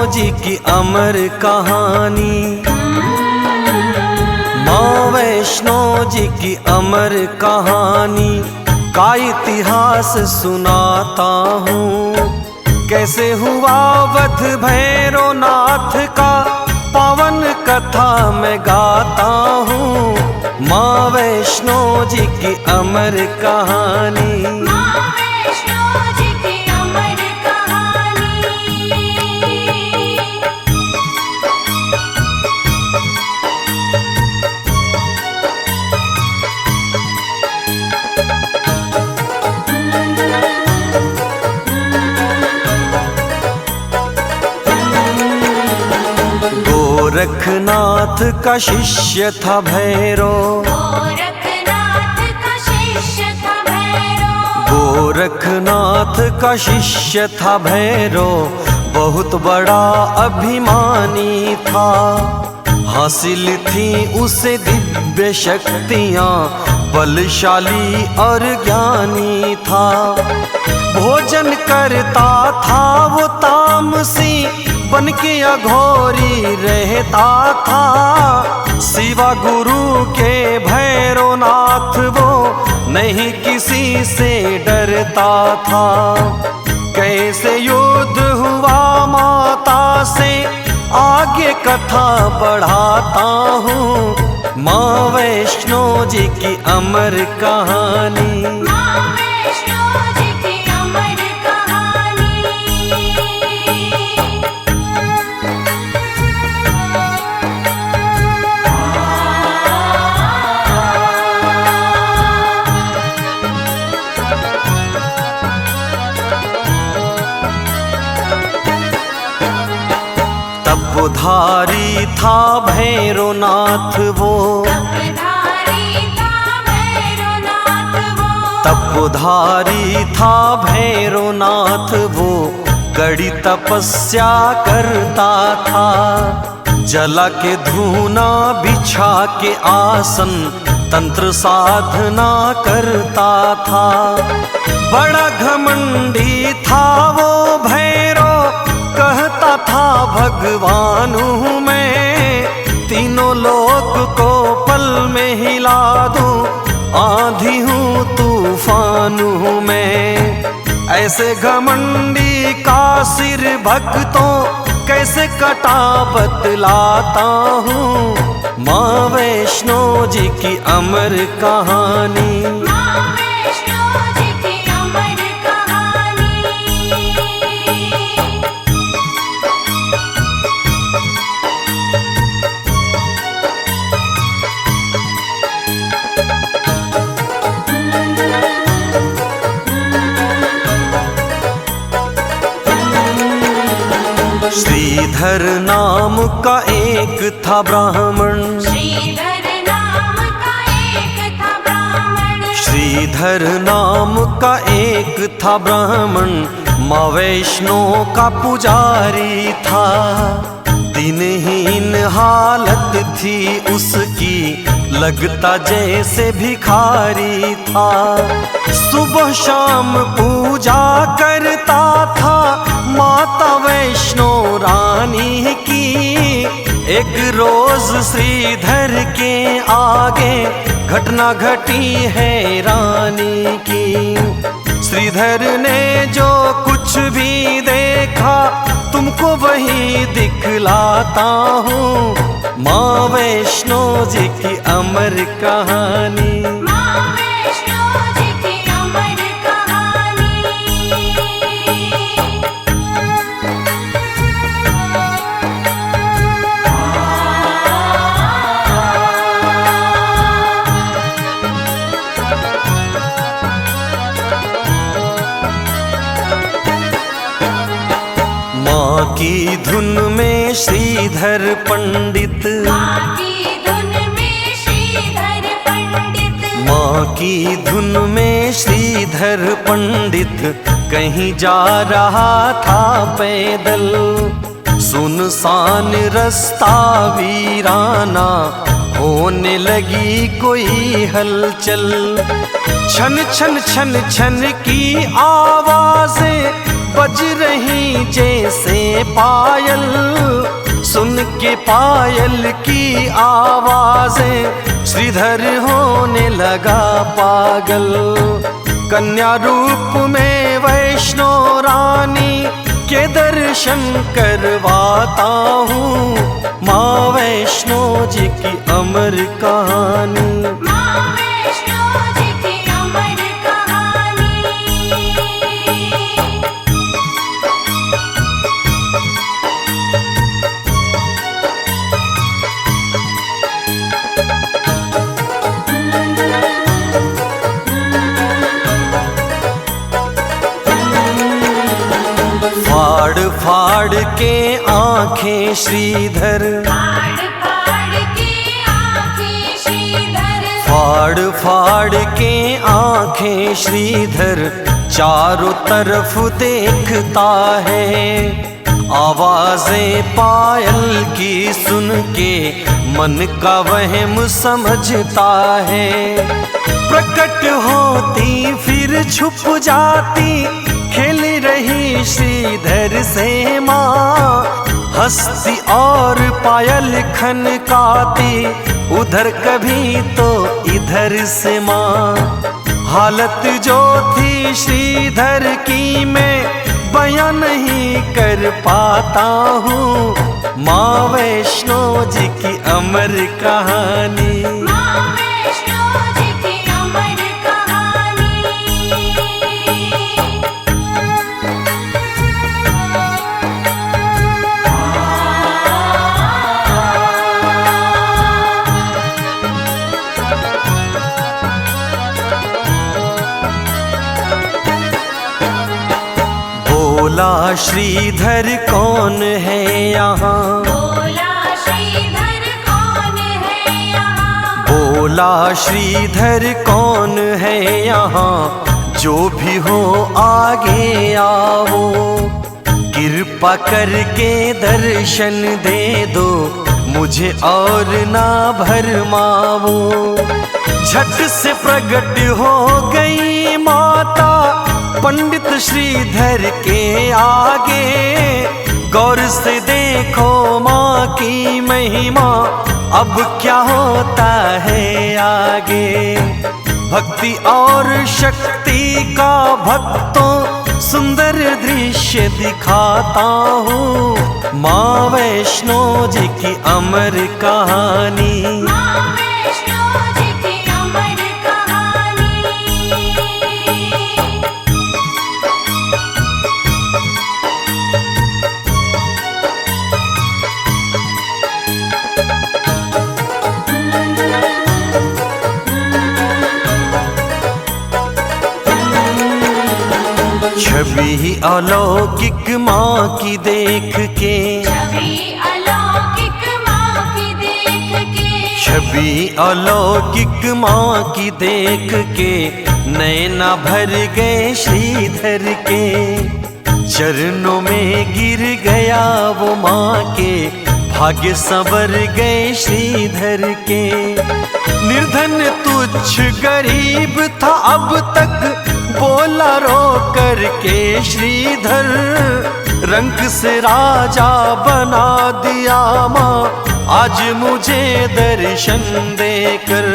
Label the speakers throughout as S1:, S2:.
S1: जी की अमर कहानी, माँ वैष्णो जी की अमर कहानी का इतिहास सुनाता हूँ। कैसे हुआ वध भैरवनाथ का पावन कथा मैं गाता हूँ। माँ वैष्णो जी की अमर कहानी, गोरखनाथ का शिष्य था भैरव, गोरखनाथ का शिष्य था भैरव, बहुत बड़ा अभिमानी था। हासिल थी उसे दिव्य शक्तियाँ, बलशाली और ज्ञानी था। भोजन करता था वो तामसी, बन के अघोरी रहता था। शिवा गुरु के भैरवनाथ वो नहीं किसी से डरता था। कैसे युद्ध हुआ माता से आगे कथा बढ़ाता हूँ। माँ वैष्णो जी की अमर कहानी, तपधारी था भैरवनाथ वो, तपधारी था भैरवनाथ वो, कड़ी तपस्या करता था। जला के धूना बिछा के आसन तंत्र साधना करता था। बड़ा घमंडी था वो भैरव, कहता था भगवान हूँ मैं, तीनों लोक को पल में हिला दूं, आंधी हूँ तूफान हूँ मैं। ऐसे घमंडी का सिर भक्तों कैसे कटा बतलाता हूँ। माँ वैष्णो जी की अमर कहानी, श्रीधर नाम का एक था ब्राह्मण, श्रीधर नाम का एक था ब्राह्मण, माँ वैष्णो का पुजारी था। दिनहीन हालत थी उसकी, लगता जैसे भिखारी था। सुबह शाम पूजा करता था माता वैष्णो रानी की। एक रोज श्रीधर के आगे घटना घटी है रानी की। श्रीधर ने जो कुछ भी देखा तुमको वही दिखलाता हूँ। माँ वैष्णो जी की अमर कहानी, माँ की धुन में श्रीधर पंडित, माँ की धुन में श्रीधर पंडित कहीं जा रहा था पैदल। सुनसान रास्ता वीराना, होने लगी कोई हलचल। छन छन छन छन की आवाजें बज रही जैसे पायल, सुन के पायल की आवाजें श्रीधर होने लगा पागल। कन्या रूप में वैष्णो रानी के दर्शन करवाता हूँ, माँ वैष्णो जी की अमर कहानी।
S2: माँ वैष्णो जी की अमर कहानी।
S1: फाड़ फाड़ के आंखें श्रीधर,
S2: फाड़ फाड़ के आँखें श्रीधर,
S1: फाड़ फाड़ के आंखें श्रीधर चारों तरफ देखता है। आवाजें पायल की सुन के मन का वहम समझता है। प्रकट होती फिर छुप जाती, खेल रही श्रीधर से माँ, हंसती और पायल खनकाती, उधर कभी तो इधर से माँ। हालत जो थी श्रीधर की मैं बयां नहीं कर पाता हूँ, माँ वैष्णो जी की अमर कहानी।
S2: माँ वैष्णो जी की अमर कहानी।
S1: बोला श्रीधर कौन है यहाँ,
S2: बोला श्रीधर कौन है यहाँ,
S1: बोला श्रीधर कौन है यहाँ, जो भी हो आगे आओ, कृपा करके दर्शन दे दो, मुझे और ना भरमाओ। झट से प्रकट हो गई माता पंडित श्रीधर के आगे, गौर से देखो माँ की महिमा, अब क्या होता है आगे। भक्ति और शक्ति का भक्तों सुंदर दृश्य दिखाता हूँ, माँ वैष्णो जी की अमर कहानी।
S2: माँ वैष्णो जी की अमर कहानी।
S1: छवि अलौकिक माँ की देख के,
S2: छवि अलौकिक माँ की देख के,
S1: छवि अलौकिक माँ की देख के नैना भर गए श्रीधर के। चरणों में गिर गया वो माँ के, भाग्य संवर गए श्रीधर के। निर्धन तुच्छ गरीब था अब तक, बोला रो करके श्रीधर, रंग से राजा बना दिया माँ, आज मुझे दर्शन देकर।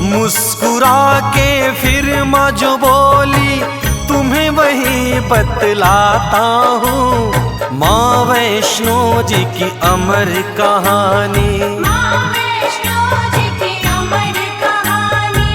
S1: मुस्कुरा के फिर माँ जो बोली, तुम्हें वही बतलाता हूँ, माँ वैष्णो जी की अमर कहानी।
S2: माँ वैष्णो जी की अमर कहानी।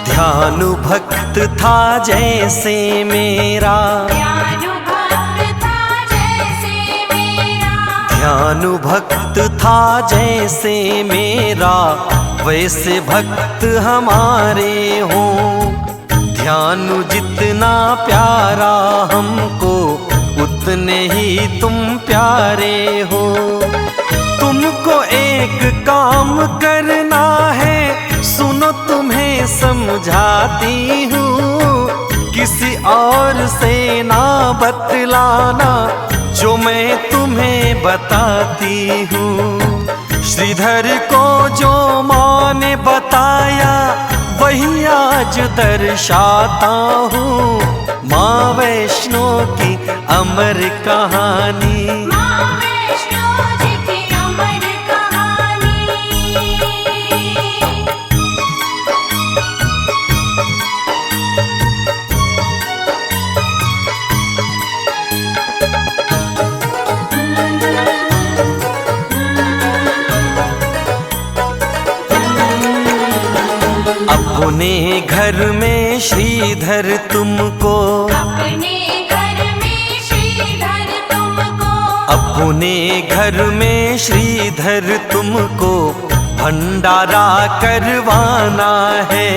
S1: ध्यानु भक्त था जैसे मेरा,
S2: ध्यानु भक्त था जैसे मेरा,
S1: ध्यानु भक्त था जैसे मेरा, वैसे भक्त हमारे हो। ध्यानु जितना प्यारा हमको, उतने ही तुम प्यारे हो। तुमको एक काम करना है, सुनो तुम्हें समझाती हूँ, और से ना बतलाना जो मैं तुम्हें बताती हूँ। श्रीधर को जो माँ ने बताया वही आज दर्शाता हूँ। माँ वैष्णो की अमर कहानी,
S2: माँ वैष्णो जी की अमर कहानी।
S1: अपने घर में श्रीधर तुमको,
S2: अपने घर में श्रीधर तुमको,
S1: अपने घर में श्रीधर तुमको भंडारा करवाना है।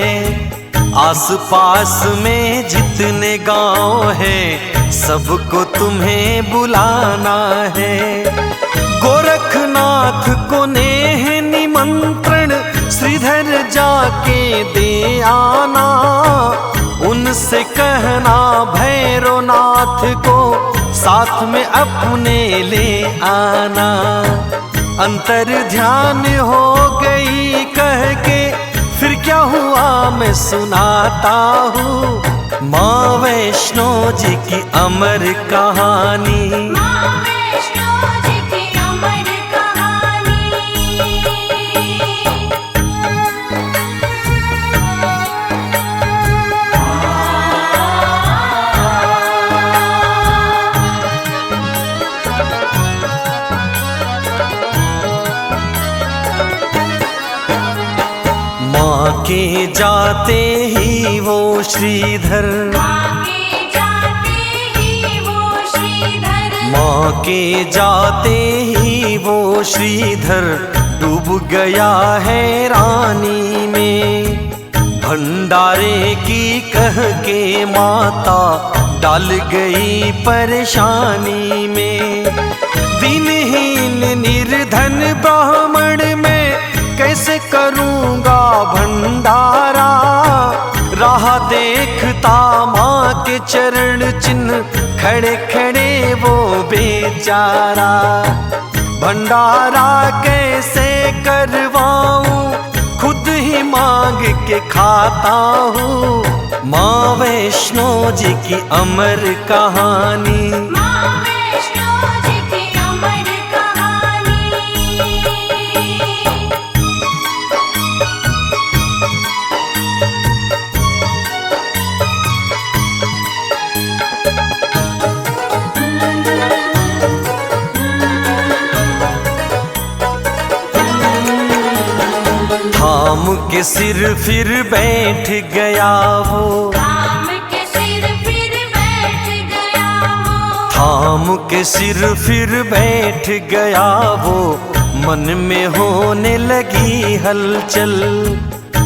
S1: आस पास में जितने गांव हैं सबको तुम्हें बुलाना है। गोरखनाथ को नेह निमंत्रण श्रीधर जाके दे आना। उनसे कहना भैरवनाथ को साथ में अपने ले आना। अंतर ध्यान हो गई कह के फिर क्या हुआ मैं सुनाता हूँ। माँ वैष्णो जी की अमर कहानी,
S2: माँ वैष्णो जी की अमर कहानी।
S1: माँ के जाते ही वो श्रीधर,
S2: माँ के जाते ही वो श्रीधर,
S1: माँ के जाते ही वो श्रीधर डूब गया है रानी में। भंडारे की कह के माता डाल गई परेशानी में। दिनहीन निर्धन ब्राह्मण में कैसे करूँगा भंडारा। राह देखता माँ के चरण चिन्ह खड़े खड़े वो बेचारा। भंडारा कैसे करवाऊं खुद ही मांग के खाता हूँ। माँ वैष्णो जी की अमर कहानी,
S2: माँ वैष्णो जी की अमर कहानी।
S1: थाम के सिर फिर बैठ गया वो,
S2: राम के सिर फिर बैठ गया वो,
S1: थाम के सिर फिर बैठ गया वो। मन में होने लगी हलचल,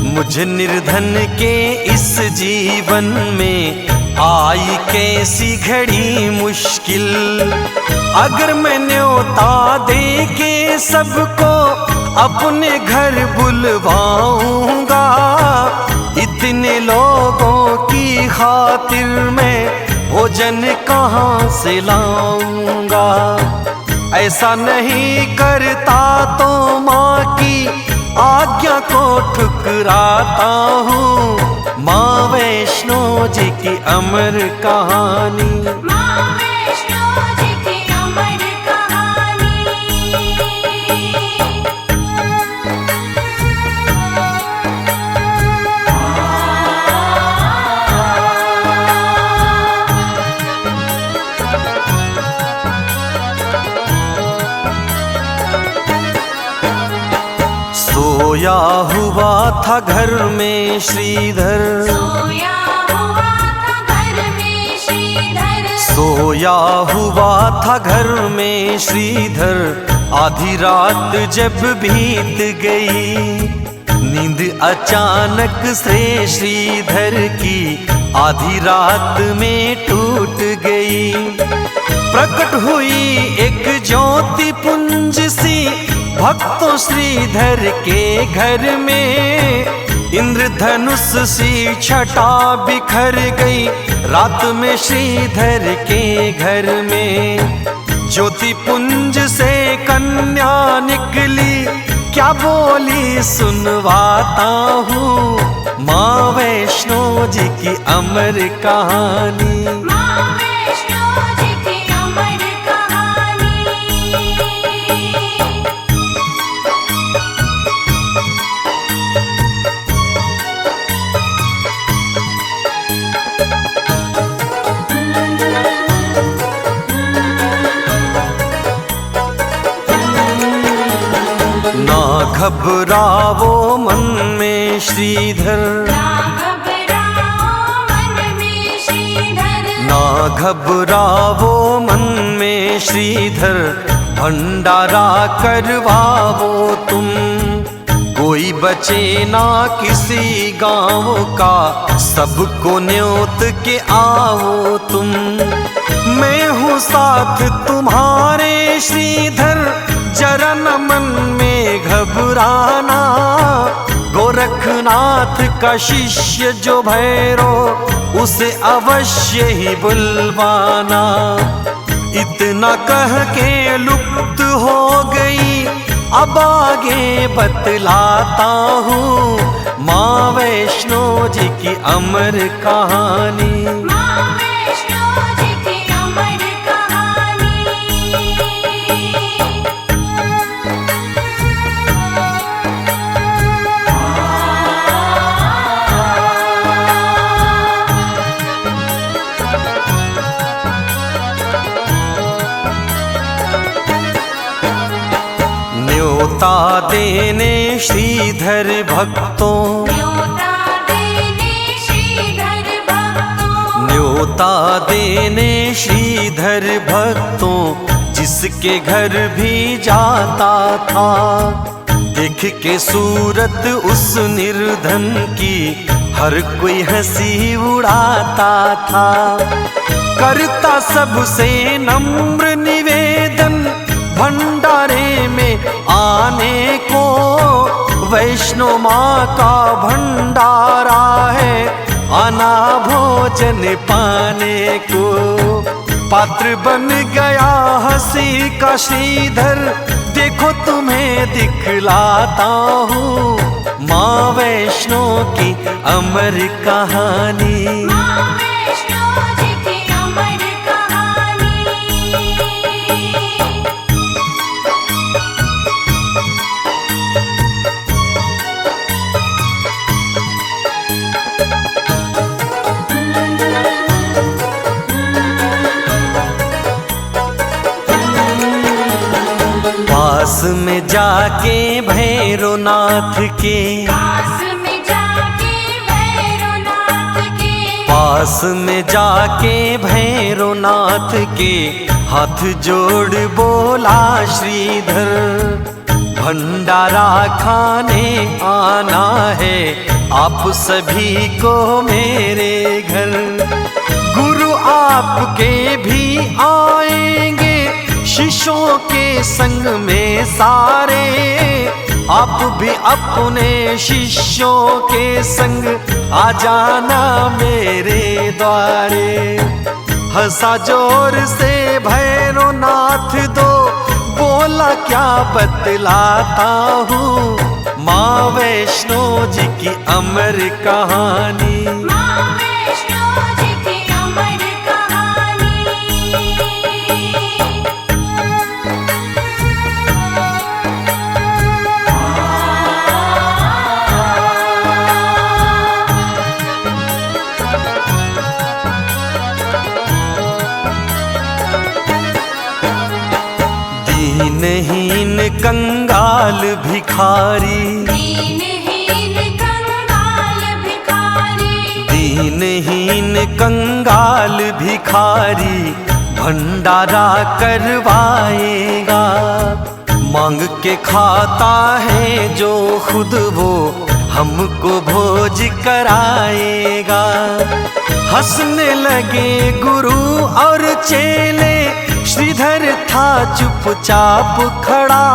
S1: मुझ निर्धन के इस जीवन में आई कैसी घड़ी मुश्किल। अगर मैं न्योता दे के सबको अपने घर बुलवाऊंगा, इतने लोगों की खातिर मैं भोजन कहाँ से लाऊंगा। ऐसा नहीं करता तो माँ की आज्ञा को ठुकराता हूँ। माँ वैष्णो जी की अमर कहानी,
S2: माँ वैष्णो जी की अमर कहानी।
S1: सोया हुआ था घर में श्रीधर,
S2: सोया हुआ था घर में श्रीधर,
S1: सोया हुआ था घर में श्रीधर। आधी रात जब बीत गई, नींद अचानक से श्रीधर की आधी रात में टूट गई। प्रकट हुई एक ज्योति पुंज सी भक्तों श्रीधर के घर में। इंद्रधनुष सी छटा बिखर गई रात में श्रीधर के घर में। ज्योति पुंज से कन्या निकली क्या बोली सुनवाता हूँ। माँ वैष्णो जी की अमर कहानी।
S2: माँ वैष्णो जी की अमर कहानी।
S1: ना घबरावो मन में श्रीधर,
S2: ना घबराओ मन में श्रीधर।
S1: ना घबरावो मन में श्रीधर, भंडारा करवावो तुम। कोई बचे ना किसी गांव का, सबको न्योत के आओ तुम। मैं हूँ साथ तुम्हारे श्रीधर, जरा न मन में घबराना। गोरखनाथ का शिष्य जो भैरो, उसे अवश्य ही बुलवाना। इतना कह के लुप्त हो गई, अब आगे बतलाता हूँ माँ वैष्णो जी की अमर कहानी।
S2: माँ वैष्णो जी की अमर कहानी।
S1: न्योता देने श्रीधर भक्तों,
S2: न्योता देने श्रीधर भक्तों।
S1: न्योता देने श्रीधर भक्तों, जिसके घर भी जाता था। देख के सूरत उस निर्धन की, हर कोई हंसी उड़ाता था। करता सबसे नम्र निवेदन, भंडारे में आने को। वैष्णो माँ का भंडारा है, आना भोजन पाने को। पात्र बन गया हंसी का श्रीधर, देखो तुम्हें दिखलाता हूँ माँ वैष्णो की अमर कहानी।
S2: माँ वैष्णो जी की अमर कहानी।
S1: पास में जाके भैरवनाथ के,
S2: पास में जाके भैरवनाथ के।
S1: पास में जाके भैरवनाथ के, हाथ जोड़ बोला श्रीधर। भंडारा खाने आना है आप सभी को मेरे घर। गुरु आपके भी आएंगे शिष्यों के संग में सारे। आप भी अपने शिष्यों के संग आ जाना मेरे द्वारे। हंसा जोर से भैरवनाथ दो, बोला क्या बतलाता हूँ माँ वैष्णो जी की अमर कहानी।
S2: माँ वैष्णो जी की अमर कहानी।
S1: दीनहीन कंगाल भिखारी,
S2: दीनहीन कंगाल भिखारी।
S1: दीनहीन कंगाल भिखारी, भंडारा करवाएगा। मांग के खाता है जो खुद वो, हमको भोज कराएगा। हंसने लगे गुरु और चेले, श्रीधर था चुपचाप खड़ा।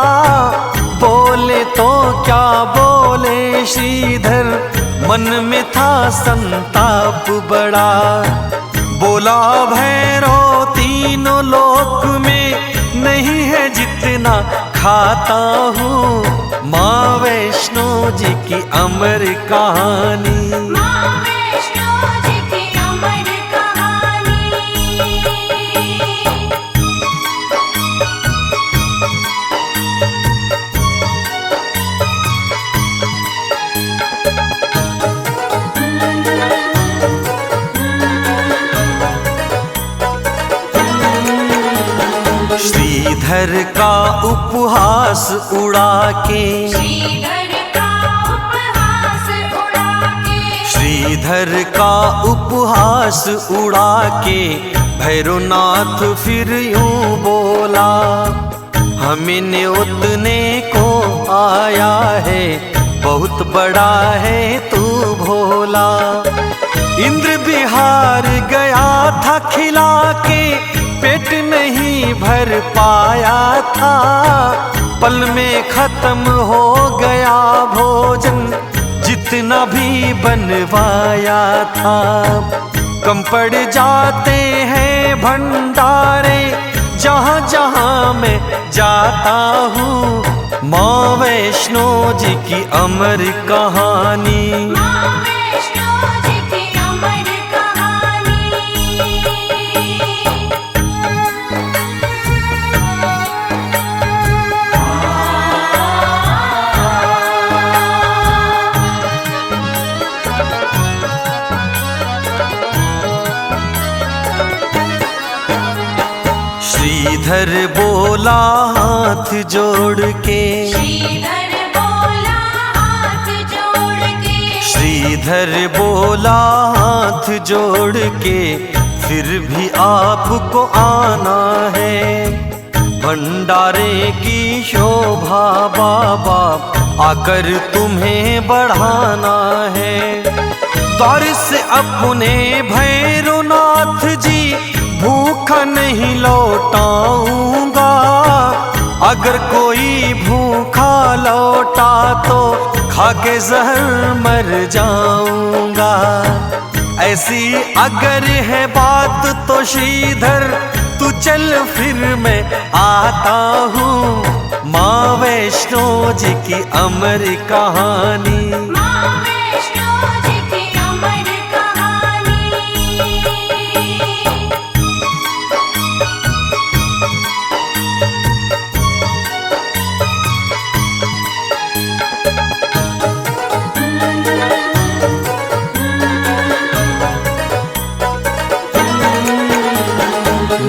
S1: बोले तो क्या बोले श्रीधर, मन में था संताप बड़ा, बोला भैरव तीनों लोक में नहीं है जितना खाता हूँ। माँ वैष्णो जी की अमर कहानी,
S2: माँ वैष्णो जी की अमर कहानी।
S1: श्रीधर का उपहास उड़ा के,
S2: श्रीधर का उपहास उड़ा के,
S1: श्रीधर का उपहास उड़ा के भैरवनाथ फिर यूं बोला, हमें न्योतने को आया है, बहुत बड़ा है तू भोला। इंद्र बिहार गया था खिला के, पेट नहीं भर पाया था, पल में खत्म हो गया भोजन जितना भी बनवाया था। कम पड़ जाते हैं भंडारे जहाँ जहाँ मैं जाता हूँ। माँ वैष्णो जी की अमर कहानी,
S2: माँ वैष्णो जी की अमर कहानी।
S1: श्रीधर बोला हाथ जोड़ के,
S2: श्रीधर बोला हाथ जोड़ के,
S1: श्रीधर बोला हाथ जोड़ के, फिर भी आपको आना है। भंडारे की शोभा बाबा आकर तुम्हें बढ़ाना है। द्वार से अपने भैरवनाथ जी भूखा नहीं लौटाऊंगा, अगर कोई भूखा लौटा तो खाके जहर मर जाऊंगा। ऐसी अगर है बात तो श्रीधर तू चल फिर मैं आता हूँ। माँ वैष्णो जी की अमर कहानी,
S2: माँ वैष्णो जी की अमर कहानी।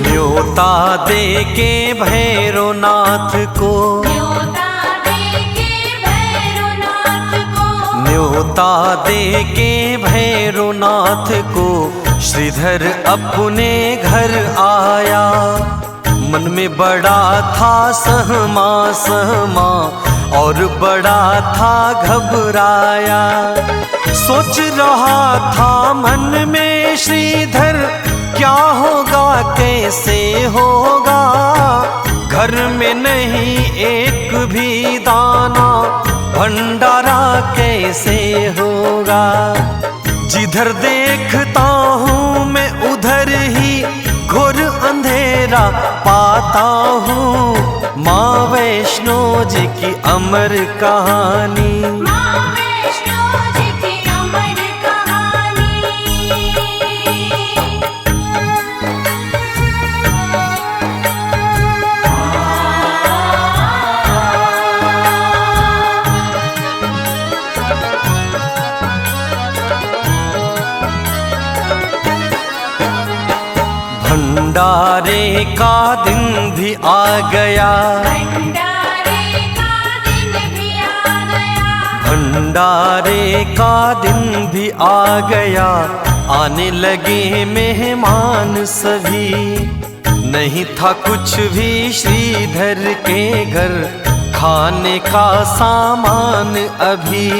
S1: न्योता दे के भैरवनाथ को,
S2: न्योता दे के भैरवनाथ को,
S1: न्योता दे के भैरवनाथ को श्रीधर अपने घर आया। मन में बड़ा था सहमा सहमा और बड़ा था घबराया। सोच रहा था मन में श्रीधर क्या होगा कैसे होगा, घर में नहीं एक भी दाना, भंडारा कैसे होगा। जिधर देखता हूँ मैं उधर ही घोर अंधेरा पाता हूँ। माँ वैष्णो जी की अमर कहानी,
S2: माँ वैष्णो जी की अमर कहानी।
S1: भंडारे का दिन भी आ गया,
S2: भंडारे का दिन भी आ गया,
S1: भंडारे का दिन भी आ गया। आने लगे मेहमान सभी, नहीं था कुछ भी श्रीधर के घर खाने का सामान अभी।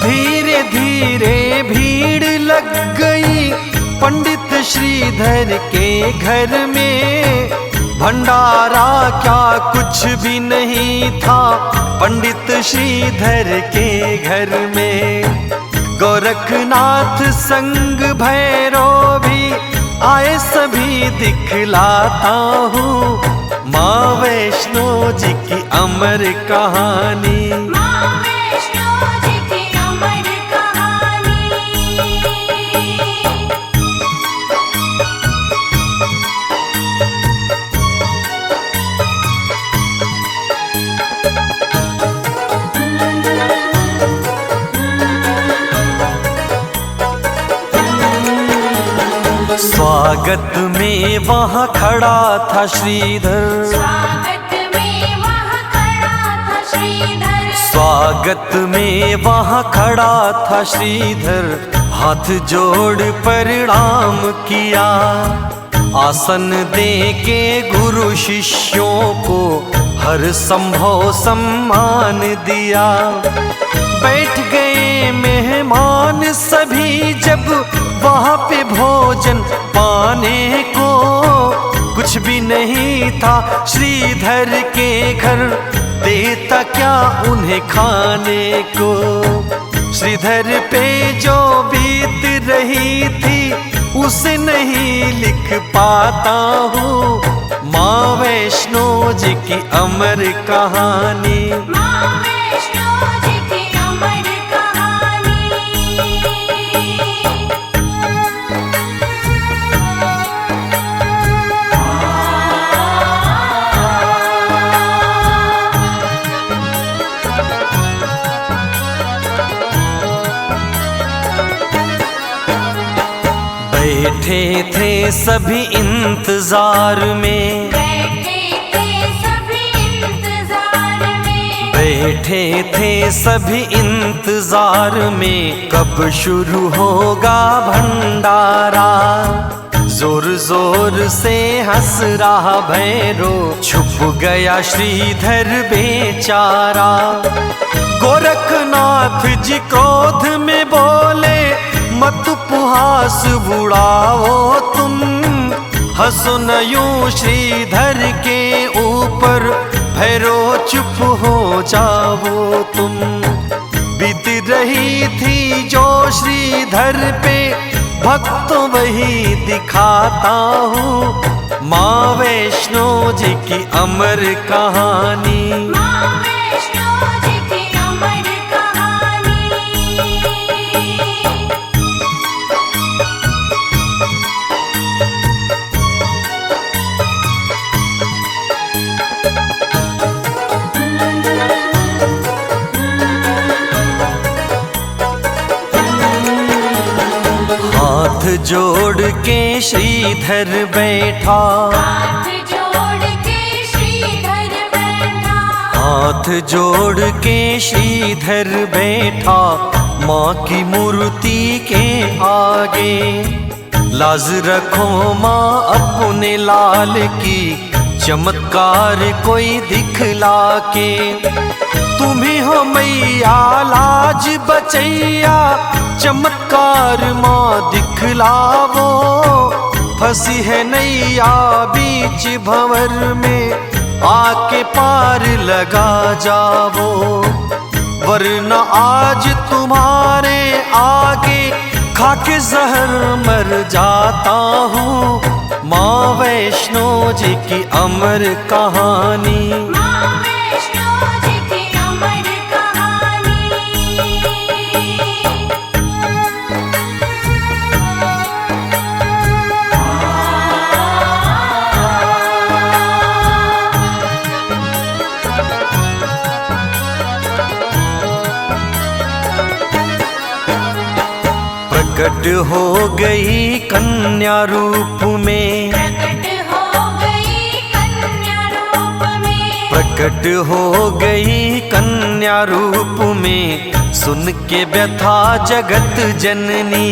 S1: धीरे धीरे भीड़ लग गई पंडित श्रीधर के घर में। भंडारा क्या कुछ भी नहीं था पंडित श्रीधर के घर में। गोरखनाथ संग भैरव भी आए सभी दिखलाता हूँ माँ वैष्णो जी की अमर कहानी।
S2: माँ वैष्णो जी की अमर कहानी।
S1: स्वागत में वहाँ खड़ा था श्रीधर,
S2: स्वागत में वहाँ खड़ा था श्रीधर।
S1: स्वागत में वहाँ खड़ा था श्रीधर, हाथ जोड़ प्रणाम किया, आसन दे के गुरु शिष्यों को हर संभव सम्मान दिया। बैठ गए मेहमान सभी जब वहाँ पे भोजन पाने को, कुछ भी नहीं था श्रीधर के घर, देता क्या उन्हें खाने को। श्रीधर पे जो बीत रही थी उसे नहीं लिख पाता हूँ माँ वैष्णो जी की अमर कहानी।
S2: माँ वैष्णो जी की अमर कहानी।
S1: बैठे थे सभी इंतजार में,
S2: बैठे थे सभी इंतजार में,
S1: बैठे थे सभी इंतजार में, कब शुरू होगा भंडारा। जोर जोर से हंस रहा भैरव, छुप गया श्रीधर बेचारा। गोरखनाथ जी क्रोध में बोले मत उपहास बुढ़ाओ तुम, हंसो न यूं श्रीधर के ऊपर, भैरव चुप हो जाओ तुम। बीत रही थी जो श्रीधर पे भक्तों वही दिखाता हूँ माँ वैष्णो जी की अमर कहानी।
S2: माँ वैष्णो जी की अमर कहानी।
S1: हाथ जोड़ के श्रीधर बैठा,
S2: हाथ जोड़ के श्रीधर बैठा,
S1: हाथ जोड़ के श्रीधर बैठा, माँ की मूर्ति के आगे। लाज रखो माँ अपने लाल की, चमत्कार कोई दिखला के। तुम्ही हो मैया लाज बचैया, चमत्कार माँ दिखलावो। फंसी है नैया बीच भंवर में, आके पार लगा जावो। वरना आज तुम्हारे आगे खाके जहर मर जाता हूँ माँ वैष्णो जी की अमर कहानी।
S2: माँ वैष्णो जी की अमर कहानी।
S1: प्रकट हो गई कन्या रूप में,
S2: प्रकट हो गई कन्या रूप में,
S1: प्रकट हो गई कन्या रूप में। सुन के व्यथा जगत जननी,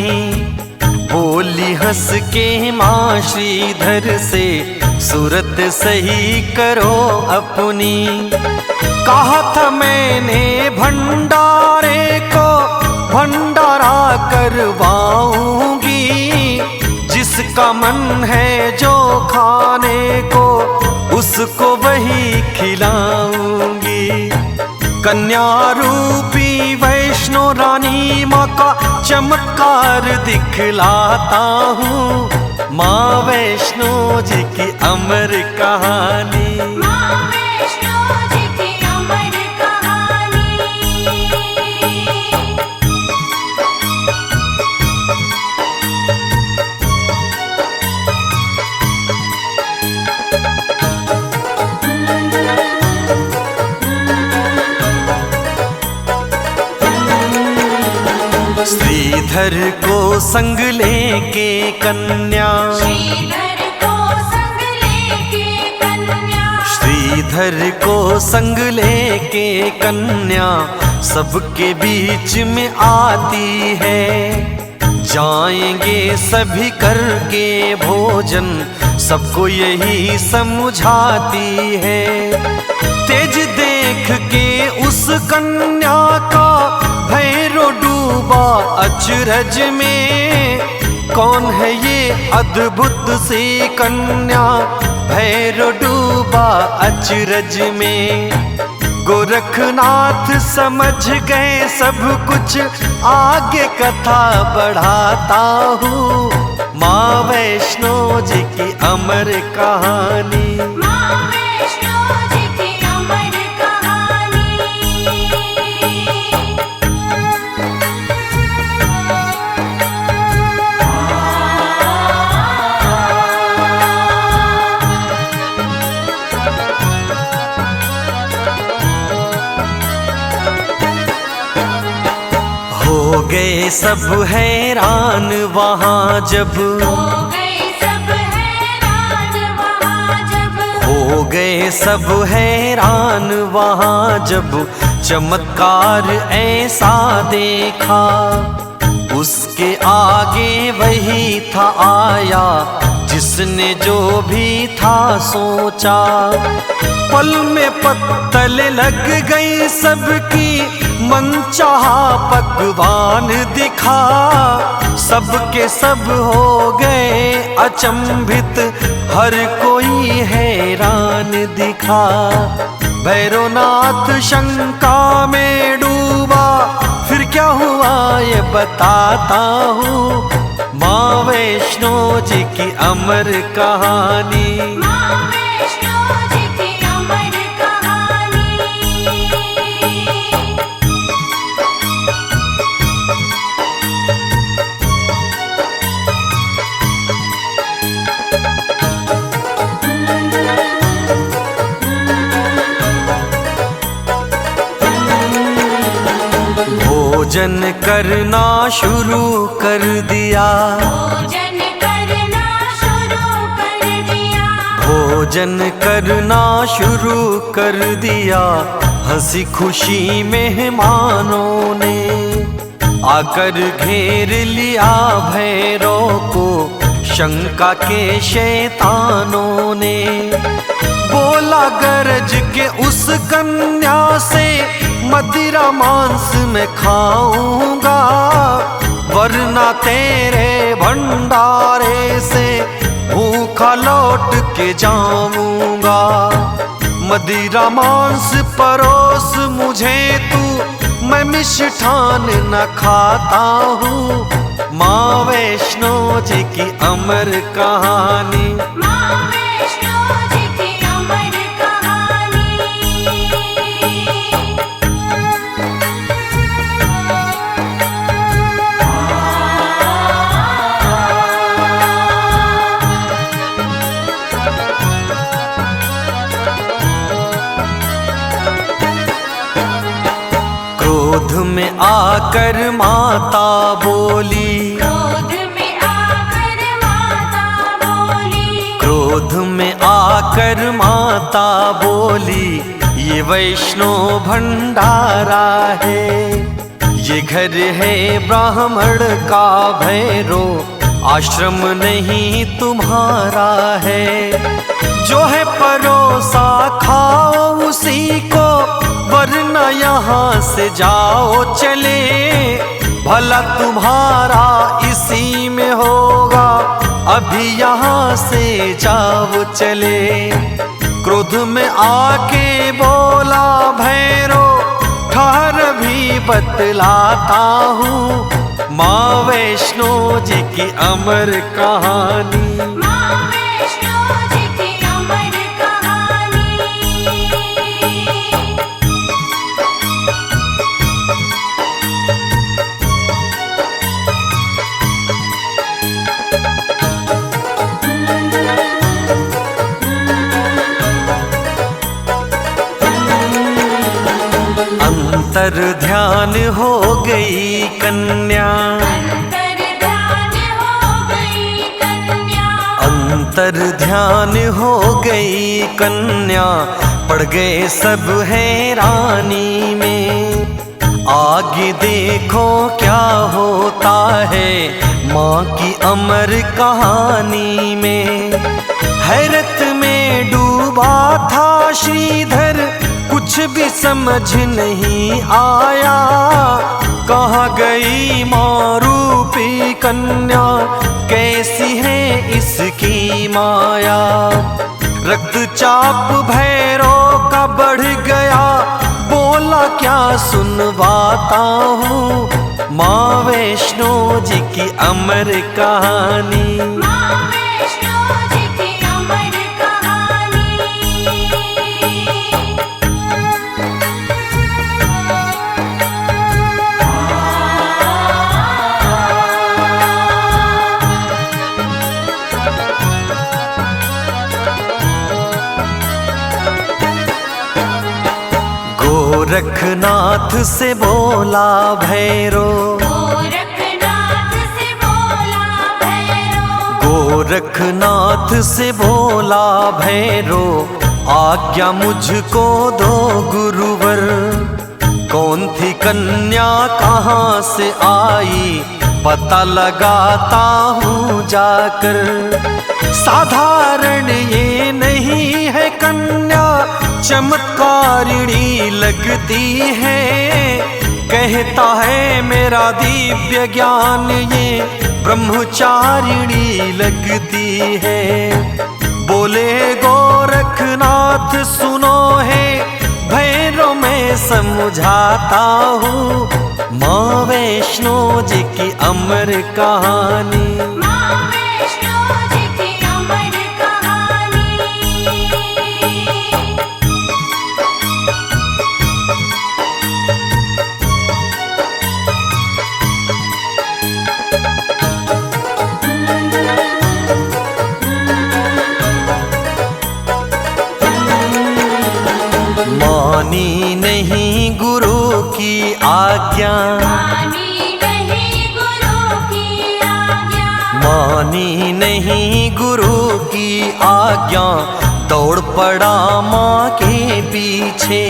S1: बोली हंस के माँ श्रीधर से, सूरत सही करो अपनी। कहा था मैंने भंडारे को भंडारा करवाऊंगी, जिसका मन है जो खाने को उसको वही खिलाऊंगी। कन्या रूपी वैष्णो रानी माँ का चमत्कार दिखलाता हूँ। माँ वैष्णो जी की अमर कहानी,
S2: माँ वैष्णो जी की अमर कहानी।
S1: श्रीधर को संग लेके कन्या,
S2: श्रीधर को संग लेके कन्या,
S1: श्रीधर को संग लेके कन्या सबके बीच में आती है। जाएंगे सभी करके भोजन, सबको यही समझाती है। तेज देख के उस कन्या का भैरो डूबा अचरज में। कौन है ये अद्भुत सी कन्या, भैरो डूबा अचरज में। गोरखनाथ समझ गए सब कुछ, आगे कथा बढ़ाता हूँ। माँ वैष्णो जी की अमर कहानी,
S2: माँ वैष्णो जी की अमर कहानी।
S1: हो गए सब हैरान वहाँ जब,
S2: हो गए सब हैरान वहाँ जब,
S1: हो गए सब हैरान वहाँ जब चमत्कार ऐसा देखा। उसके आगे वही था आया जिसने जो भी था सोचा। पल में पत्तल लग गई सबकी, मनचाहा पकवान दिखा। सबके सब हो गए अचंभित, हर कोई हैरान दिखा। भैरवनाथ शंका में डूबा, फिर क्या हुआ ये बताता हूँ। माँ वैष्णो जी की अमर कहानी,
S2: माँ वैष्णो जी की अमर कहानी।
S1: भोजन करना शुरू कर दिया,
S2: भोजन करना शुरू कर दिया,
S1: भोजन करना शुरू कर दिया। हंसी खुशी मेहमानों ने आकर घेर लिया भैरव को, शंका के शैतानों ने। बोला गरज के उस कन्या से, मदिरा मांस में खाऊंगा, वरना तेरे भंडारे से भूखा लौट के जाऊंगा। मदिरा मांस परोस मुझे तू, मैं मिष्ठान न खाता हूँ। माँ वैष्णो जी की अमर कहानी,
S2: माँ वैष्णो जी की अमर कहानी।
S1: क्रोध में आकर माता बोली,
S2: क्रोध में आकर माता बोली,
S1: क्रोध में आकर माता बोली। ये वैष्णो भंडारा है, ये घर है ब्राह्मण का भैरो, आश्रम नहीं तुम्हारा है। जो है परोसा खाओ उसी को, वरना यहाँ से जाओ चले। भला तुम्हारा इसी में होगा, अभी यहाँ से जाओ चले। क्रोध में आके बोला भैरो, बतलाता हूँ माँ वैष्णो जी की अमर कहानी।
S2: माँ वैष्णो जी की अमर कहानी।
S1: अंतर ध्यान हो गई कन्या,
S2: अंतर ध्यान हो गई कन्या,
S1: अंतर ध्यान हो गई कन्या, पड़ गए सब हैरानी में। आगे देखो क्या होता है माँ की अमर कहानी में। हैरत में डूबा था श्रीधर, कुछ भी समझ नहीं आया, कहाँ गई माँ रूपी कन्या, कैसी है इसकी माया। रक्तचाप भैरव का बढ़ गया, बोला क्या सुनवाता हूँ माँ वैष्णो जी की अमर कहानी।
S2: माँ वैष्णो जी की अमर कहानी।
S1: गोरखनाथ से बोला भैरव,
S2: गोरखनाथ से बोला भैरव,
S1: गोरखनाथ से बोला भैरव, आज्ञा मुझको दो गुरुवर। कौन थी कन्या कहाँ से आई, पता लगाता हूँ जाकर। साधारण ये नहीं है कन्या, चमत्कारिणी लगती है। कहता है मेरा दिव्य ज्ञान ये ब्रह्मचारिणी लगती है। बोले गोरखनाथ सुनो है भैरव मैं समझाता हूँ माँ वैष्णो जी की अमर कहानी।
S2: माँ वैष्णो जी की अमर कहानी।
S1: मानी नहीं गुरु की आज्ञा,
S2: मानी नहीं गुरु की आज्ञा,
S1: मानी नहीं गुरु की आज्ञा, दौड़ पड़ा माँ के पीछे।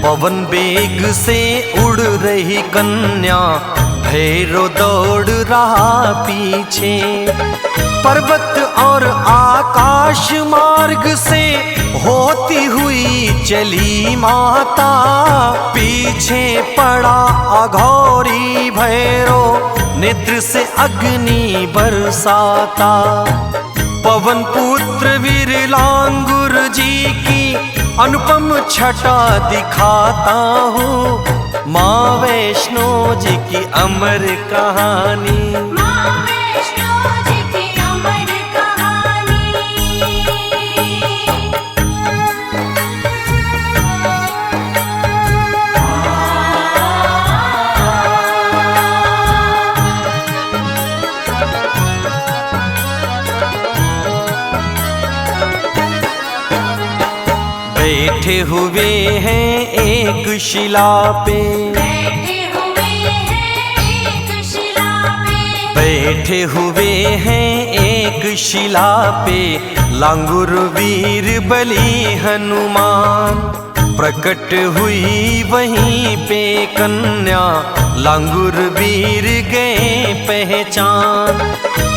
S1: पवन बेग से उड़ रही कन्या, भैरव दौड़ रहा पीछे। पर्वत और आकाश मार्ग से होती हुई चली माता, पीछे पड़ा अघोरी भैरव नेत्र से अग्नि बरसाता। पवन पुत्र वीर लांगुर जी की अनुपम छटा दिखाता हूँ माँ वैष्णो जी की अमर कहानी।
S2: माँ वैष्णो जी की अमर कहानी।
S1: बैठे हुए हैं एक शिला पे,
S2: बैठे हुए हैं एक शिला पे,
S1: बैठे हुए हैं एक शिला पे, लांगुर वीर बली हनुमान। प्रकट हुई वहीं पे कन्या, लांगुर वीर गए पहचान।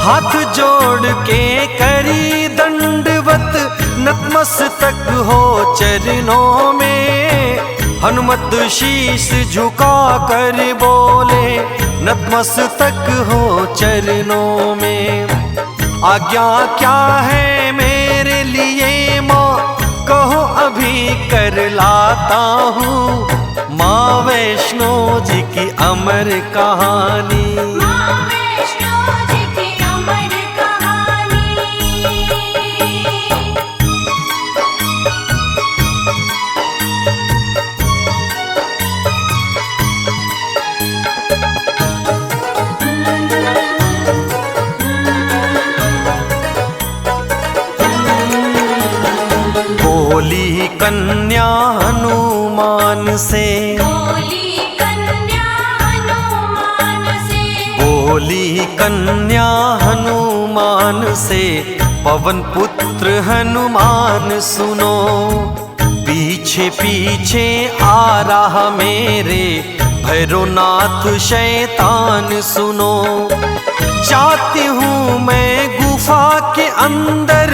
S1: हाथ जोड़ के करी दंडवत, नतमस्तक हो चरणों में। हनुमत शीश झुका कर बोले, नतमस्तक हो चरणों में। आज्ञा क्या है मेरे लिए माँ, कहो अभी कर लाता हूँ माँ वैष्णो जी की अमर कहानी।
S2: माँ वैष्णो जी की अमर कहानी।
S1: बोली कन्या हनुमान से,
S2: बोली कन्या हनुमान से,
S1: बोली कन्या हनुमान से, पवन पुत्र हनुमान सुनो। पीछे पीछे आ रहा मेरे भैरवनाथ शैतान सुनो। जाती हूँ मैं गुफा के अंदर,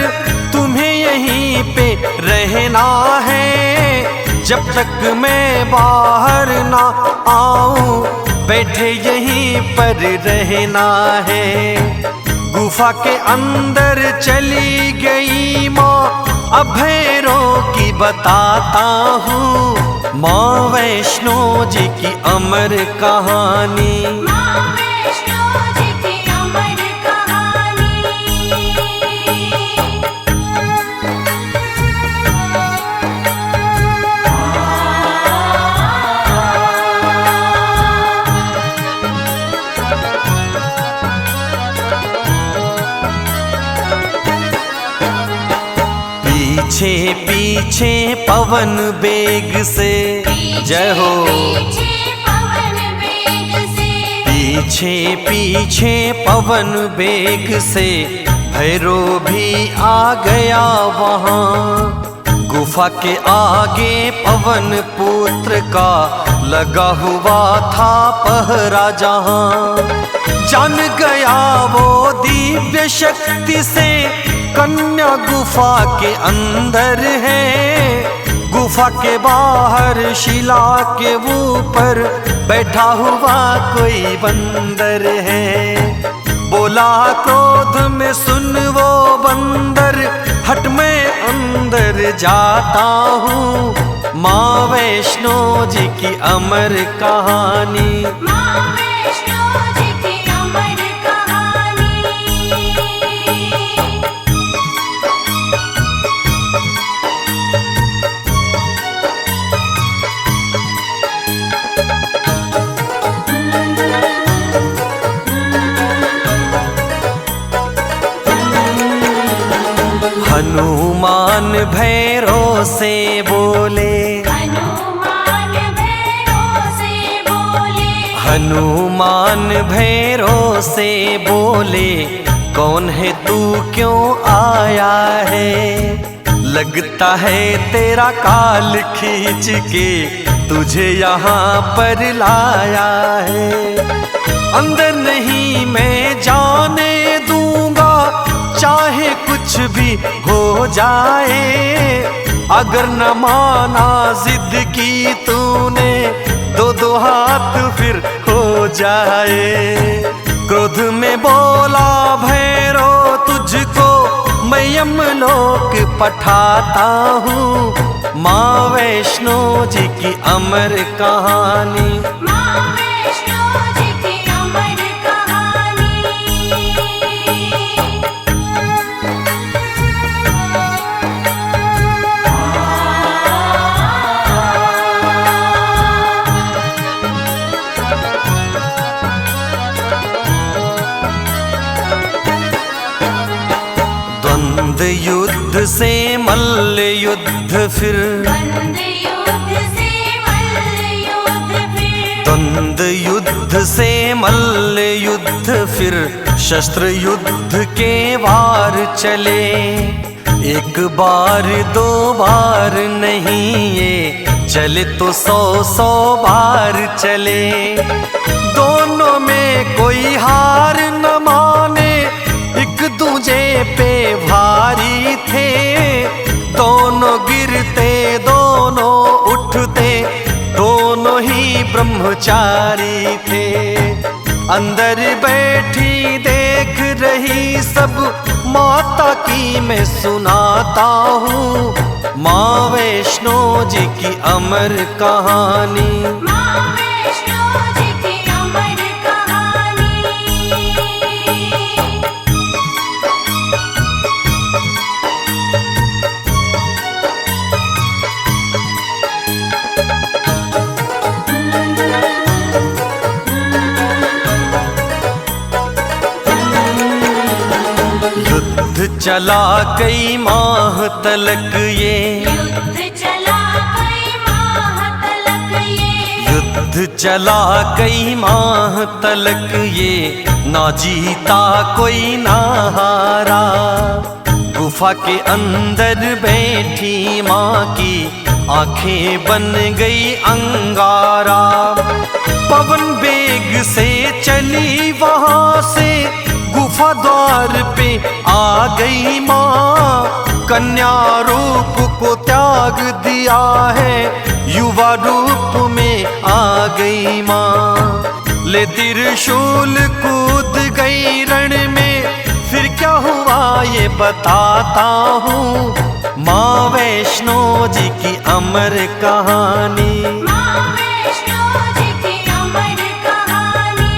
S1: तुम्हें यहीं पे रहना है। जब तक मैं बाहर ना आऊं, बैठे यहीं पर रहना है। गुफा के अंदर चली गई माँ, अब भैरव की बताता हूँ। माँ वैष्णो जी की अमर कहानी।
S2: माँ वैष्णो जी की अमर कहानी।
S1: पीछे पीछे पवन बेग से, जय हो।
S2: पीछे पवन वेग से,
S1: पीछे पीछे पवन बेग से, भैरव भी आ गया वहाँ। गुफा के आगे पवन पुत्र का लगा हुआ था पहरा जहाँ। जान गया वो दिव्य शक्ति से, कन्या गुफा के अंदर है। गुफा के बाहर शिला के ऊपर बैठा हुआ कोई बंदर है। बोला क्रोध में सुन वो बंदर, हट मैं अंदर जाता हूँ। माँ वैष्णो जी की अमर कहानी।
S2: माँ वैष्णो जी की अमर कहानी।
S1: हनुमान भैरव से बोले,
S2: हनुमान भैरव से बोले,
S1: हनुमान भैरव से बोले, कौन है तू क्यों आया है? लगता है तेरा काल खींच के तुझे यहाँ पर लाया है। अंदर नहीं मैं जाने दूंगा, चाहे कुछ भी हो जाए। अगर न माना जिद की तूने, दो दो हाथ फिर हो जाए। क्रोध में बोला भैरव तुझको, मैं यमलोक पठाता हूँ। माँ वैष्णो जी की अमर कहानी।
S2: माँ वैष्णो जी की अमर कहानी।
S1: द्वंद्व युद्ध से मल्ल युद्ध फिर,
S2: द्वंद्व युद्ध से मल्ल युद्ध फिर,
S1: द्वंद्व युद्ध से मल्ल युद्ध फिर, शस्त्र युद्ध के वार चले। एक बार दो बार नहीं ये चले तो 100 बार चले। दोनों में कोई हार न माने, एक दूजे पे भारी थे। दोनों गिरते दोनों उठते, दोनों ही ब्रह्मचारी थे। अंदर बैठी देख रही सब माता की मैं सुनाता हूँ। माँ वैष्णो जी की अमर कहानी।
S2: माँ वैष्णो
S1: चला कई माह तलक ये,
S2: युद्ध चला कई माह तलक ये,
S1: युद्ध चला कई माह तलक ये, ना जीता कोई ना हारा। गुफा के अंदर बैठी माँ की आंखें बन गई अंगारा। पवन बेग से चली वहां से गुफा द्वार पे आ गई माँ। कन्या रूप को त्याग दिया है, युवा रूप में आ गई माँ। ले त्रिशूल कूद गई रण में, फिर क्या हुआ ये बताता हूँ। माँ वैष्णो जी की अमर कहानी,
S2: माँ वैष्णो जी की अमर कहानी।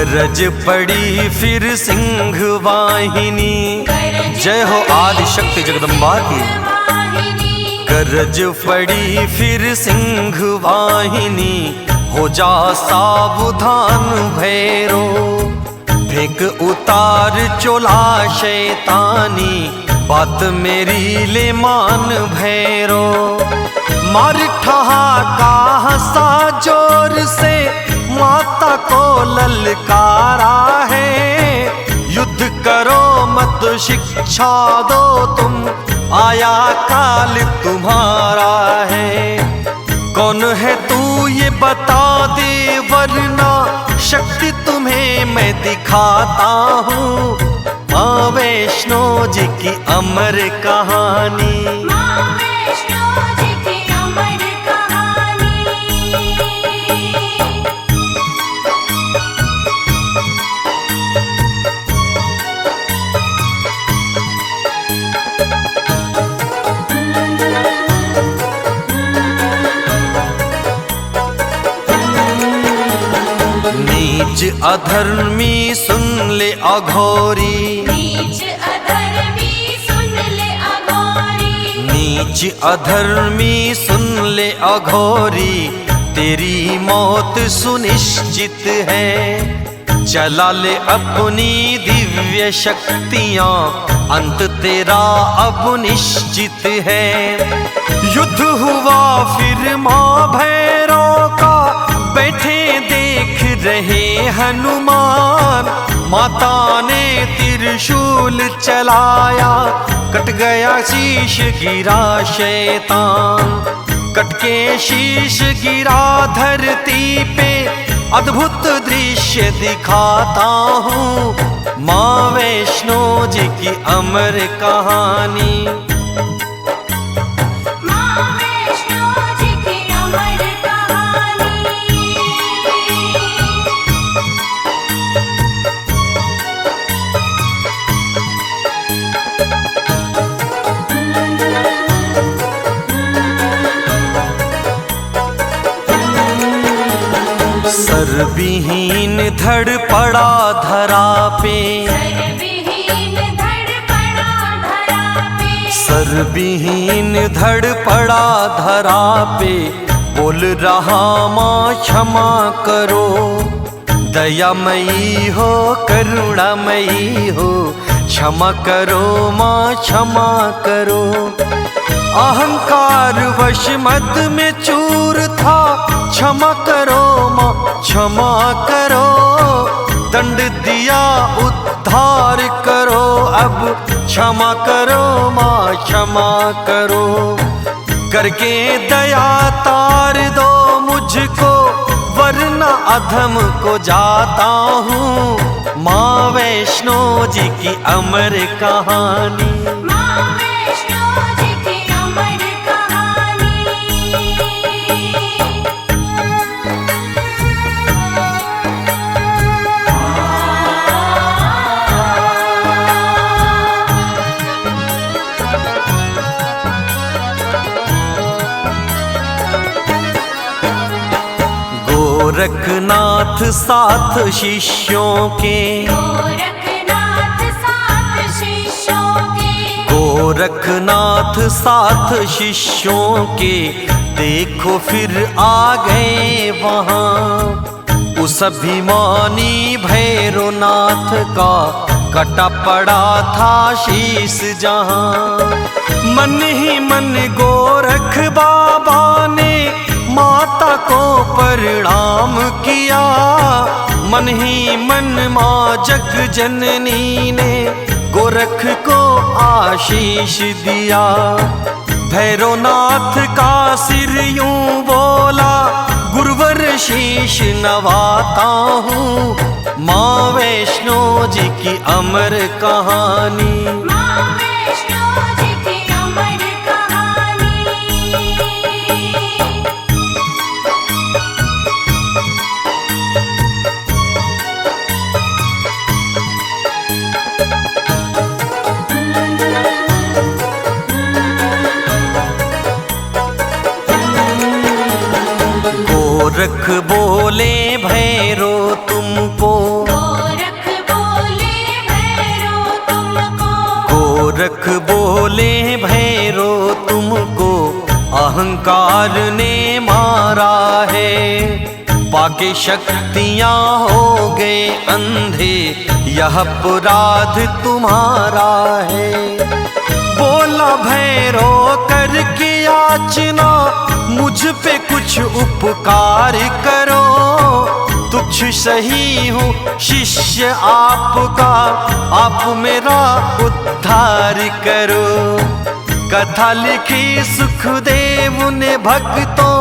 S1: गरज पड़ी फिर सिंह वाहिनी, जय हो आदि शक्ति जगदम्बा की। गरज पड़ी फिर सिंह वाहिनी, हो जा सावधान भैरो। फेंक उतार चोला शैतानी, बात मेरी ले मान भैरो। मार ठहाका हंसा जोर से, माता को ललकारा है। युद्ध करो मत शिक्षा दो तुम, आया काल तुम्हारा है। कौन है तू ये बता दे, वरना शक्ति तुम्हें मैं दिखाता हूँ। माँ वैष्णो जी की अमर कहानी,
S2: माँ वैष्णो जी की अमर कहानी।
S1: नीच अधर्मी सुन ले अघोरी,
S2: नीच अधर्मी सुन ले अघोरी,
S1: नीच अधर्मी सुन ले अघोरी। तेरी मौत सुनिश्चित है, चला ले अपनी दिव्य शक्तियां, अंत तेरा अब निश्चित है। युद्ध हुआ फिर माँ भैरव का, बैठे देख रहे हनुमान। माता ने त्रिशूल चलाया, कट गया शीश गिरा शैतान। कट के शीश गिरा धरती पे, अद्भुत दृश्य दिखाता हूँ। माँ वैष्णो जी की अमर कहानी,
S2: माँ वैष्णो जी की अमर कहानी।
S1: सर्वहीन धड़ पड़ा धरा पे,
S2: सर्वहीन धड़ पड़ा धरा पे,
S1: सर्वहीन धड़ पड़ा धरा पे। बोल रहा माँ क्षमा करो, दयामयी हो करुणामयी हो। क्षमा करो माँ क्षमा करो। अहंकार वश मद में चूर था, क्षमा करो माँ क्षमा करो। दंड दिया उद्धार करो, अब क्षमा करो माँ क्षमा करो। करके दया तार दो मुझको, वरना अधम को जाता हूँ। माँ वैष्णो जी की अमर कहानी,
S2: माँ वैष्णो जी की अमर कहानी।
S1: गोरखनाथ साथ शिष्यों के,
S2: गोरखनाथ
S1: गोरखनाथ साथ शिष्यों के देखो फिर आ गए वहाँ। उस अभिमानी भैरवनाथ का कटा पड़ा था शीस जहाँ। मन ही मन गोरख बाबा ने माता को प्रणाम किया। मन ही मन माँ जग जननी ने गोरख को आशीष दिया। भैरवनाथ का सिर यूं बोला, गुरुवर शीश नवाता हूँ। माँ वैष्णो जी की अमर कहानी।
S2: माँ वैष्णो जी की अमर कहानी।
S1: गोरख बोले भैरो तुमको,
S2: गोरख बोले भैरो तुमको,
S1: गोरख बोले भैरो तुमको अहंकार ने मारा है। पाके शक्तियाँ हो गए अंधे, यह अपराध तुम्हारा है। बोला भैरो करके याचना, मुझ पे कुछ उपकार करो। तुच्छ सही हूँ शिष्य आपका, आप मेरा उद्धार करो। कथा लिखी सुखदेव ने भक्तों,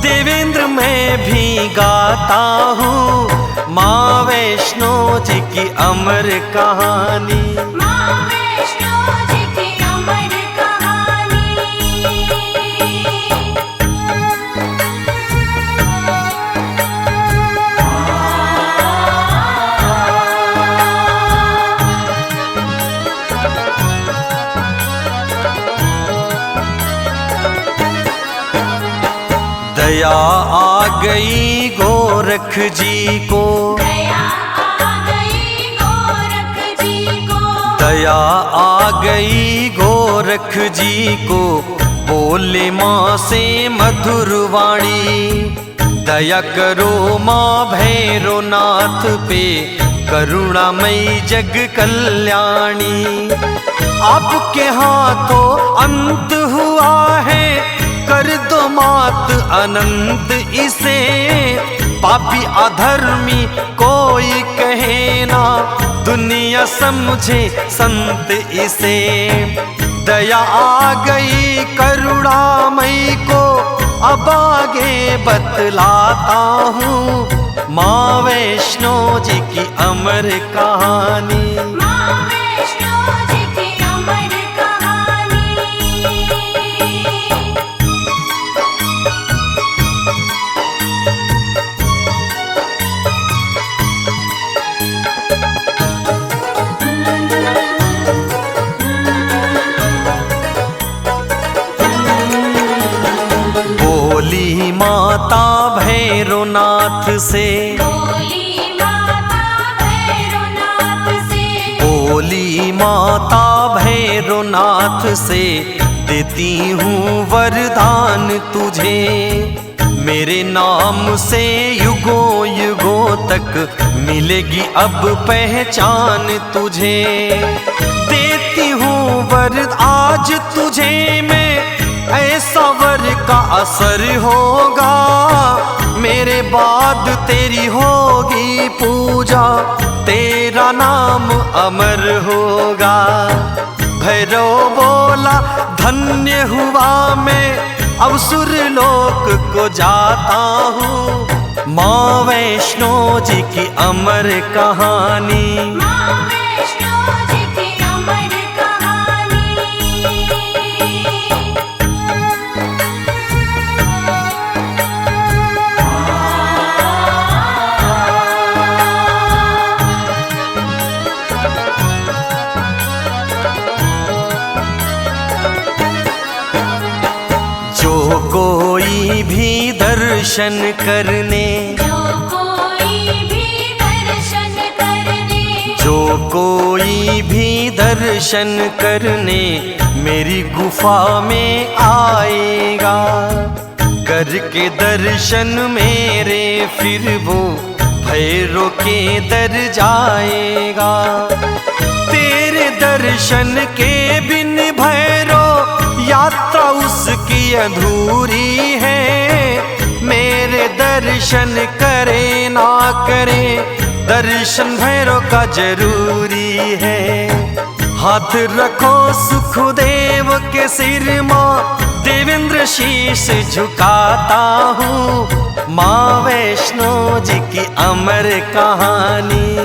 S1: देवेंद्र मैं भी गाता हूँ। माँ वैष्णो जी की अमर कहानी।
S2: माँ वैष्णो जी की अमर कहानी।
S1: दया आ गई गोरख जी को,
S2: दया आ गई गोरख जी को,
S1: दया आ गई गोरख जी को। बोले माँ से मधुर वाणी, दया करो माँ भैरवनाथ पे, करुणामयी जग कल्याणी। आपके हाथों अंत हुआ है, कर दो मात अनंत इसे। पापी अधर्मी कोई कहे ना, दुनिया समझे संत इसे। दया आ गई करुणामयी को, अब आगे बतलाता हूँ। माँ वैष्णो जी की अमर कहानी।
S2: माँ वैष्णो जी की अमर कहानी।
S1: बोली माता भैरवनाथ से,
S2: बोली माता भैरवनाथ से,
S1: बोली माता भैरवनाथ से, देती हूँ वरदान तुझे। मेरे नाम से युगों युगों तक मिलेगी अब पहचान तुझे। देती हूँ वर आज तुझे मैं, ऐसा वर का असर होगा। मेरे बाद तेरी होगी पूजा, तेरा नाम अमर होगा। भैरव बोला धन्य हुआ मैं, अब सुरलोक को जाता हूँ। माँ वैष्णो जी की अमर कहानी।
S2: माँ वैष्णो जी की अमर कहानी।
S1: जो कोई भी दर्शन करने,
S2: जो कोई भी दर्शन करने,
S1: जो कोई भी दर्शन करने मेरी गुफा में आएगा। करके दर्शन मेरे फिर वो भैरो के दर जाएगा। तेरे दर्शन के बिन भैरो यात्रा उसकी अधूरी है। मेरे दर्शन करे ना करे दर्शन भैरो का जरूरी है। हाथ रखो सुखदेव के सिर माँ, देवेंद्र शीश झुकाता हूँ। माँ वैष्णो जी की अमर कहानी